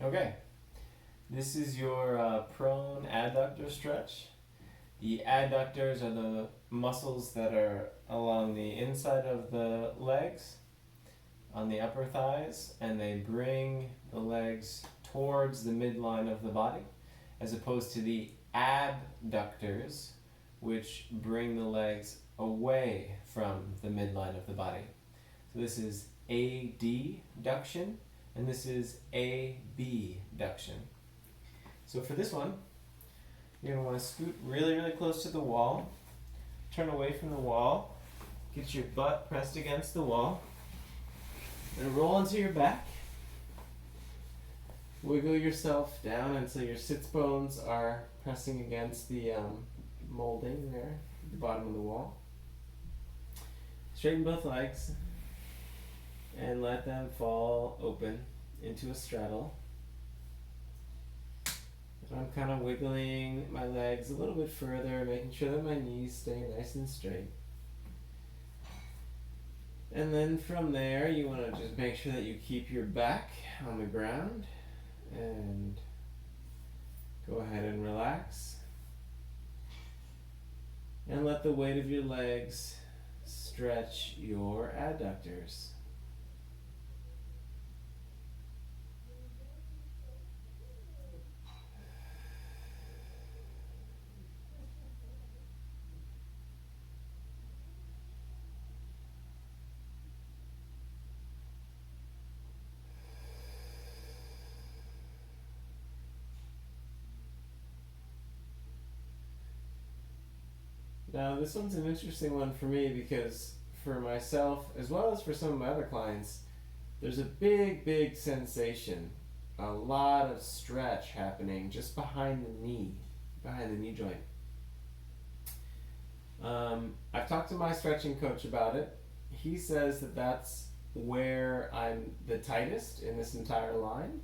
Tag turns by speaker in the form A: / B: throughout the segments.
A: Okay, this is your prone adductor stretch. The adductors are the muscles that are along the inside of the legs, on the upper thighs, and they bring the legs towards the midline of the body, as opposed to the abductors, which bring the legs away from the midline of the body. So this is adduction, and this is abduction. So for this one, you're going to want to scoot really, really close to the wall, turn away from the wall, get your butt pressed against the wall, and roll onto your back. Wiggle yourself down until your sits bones are pressing against the molding there at the bottom of the wall. Straighten both legs and let them fall open into a straddle. And I'm kind of wiggling my legs a little bit further, making sure that my knees stay nice and straight. And then from there, you want to just make sure that you keep your back on the ground and go ahead and relax. And let the weight of your legs stretch your adductors. Now, this one's an interesting one for me because for myself, as well as for some of my other clients, there's a big sensation, a lot of stretch happening just behind the knee joint. I've talked to my stretching coach about it. He says that that's where I'm the tightest in this entire line.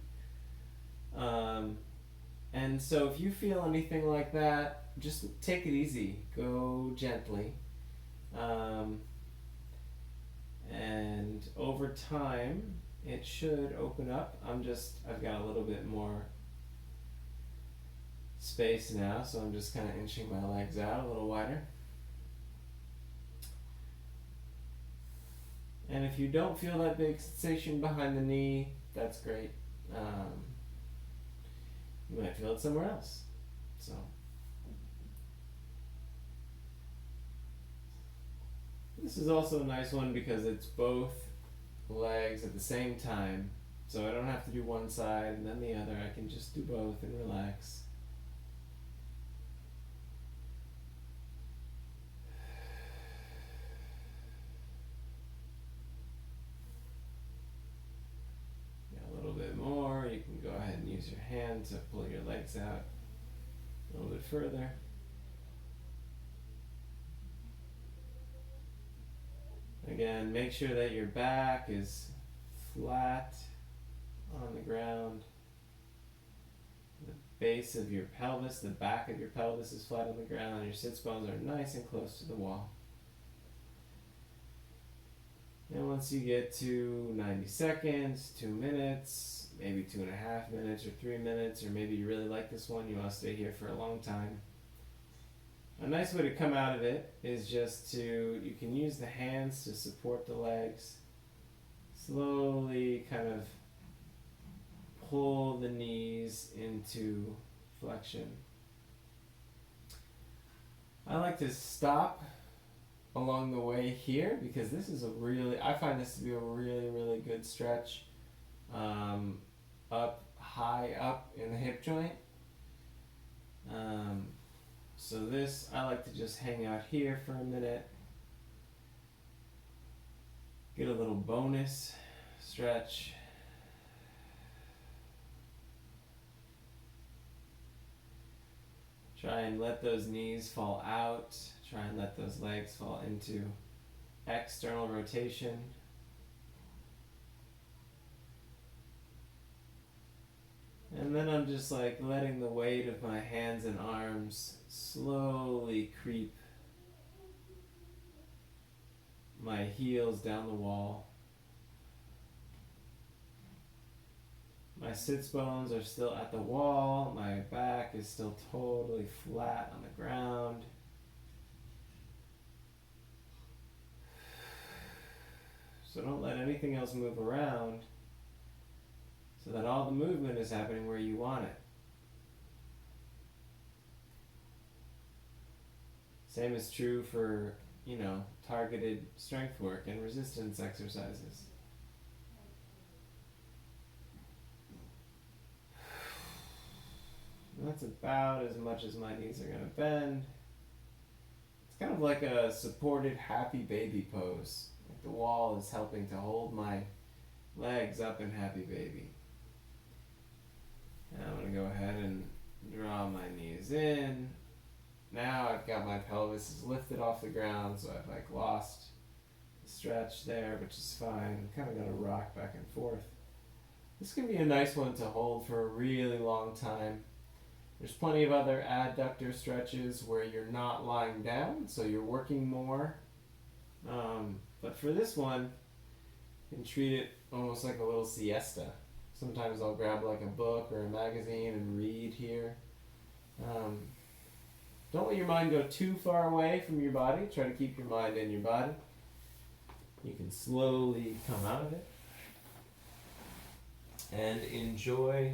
A: And so if you feel anything like that, just take it easy. Go gently. And over time, it should open up. I've got a little bit more space now, so I'm just kind of inching my legs out a little wider. And if you don't feel that big sensation behind the knee, that's great. You might feel it somewhere else. So this is also a nice one because it's both legs at the same time. So I don't have to do one side and then the other. I can just do both and relax. Use your hand to pull your legs out a little bit further. Again, make sure that your back is flat on the ground. The base of your pelvis, the back of your pelvis is flat on the ground. Your sits bones are nice and close to the wall. And once you get to 90 seconds, 2 minutes, maybe 2.5 minutes or 3 minutes, or maybe you really like this one, you want to stay here for a long time. A nice way to come out of it is you can use the hands to support the legs. Slowly kind of pull the knees into flexion. I like to stop along the way here because I find this to be a really good stretch. High up in the hip joint. So this, I like to just hang out here for a minute. Get a little bonus stretch. Try and let those knees fall out. Try and let those legs fall into external rotation. And then I'm just letting the weight of my hands and arms slowly creep my heels down the wall. My My sits bones are still at the wall. My back is still totally flat on the ground. So don't let anything else move around so that all the movement is happening where you want it. Same is true for, targeted strength work and resistance exercises. And that's about as much as my knees are going to bend. It's kind of like a supported happy baby pose. Like the wall is helping to hold my legs up in happy baby. Now I'm going to go ahead and draw my knees in. Now I've got my pelvis is lifted off the ground, so I've lost the stretch there, which is fine. I'm kind of going to rock back and forth. This can be a nice one to hold for a really long time. There's plenty of other adductor stretches where you're not lying down, so you're working more. But for this one, you can treat it almost like a little siesta. Sometimes I'll grab like a book or a magazine and read here. Don't let your mind go too far away from your body. Try to keep your mind in your body. You can slowly come out of it and enjoy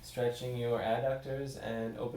A: stretching your adductors and opening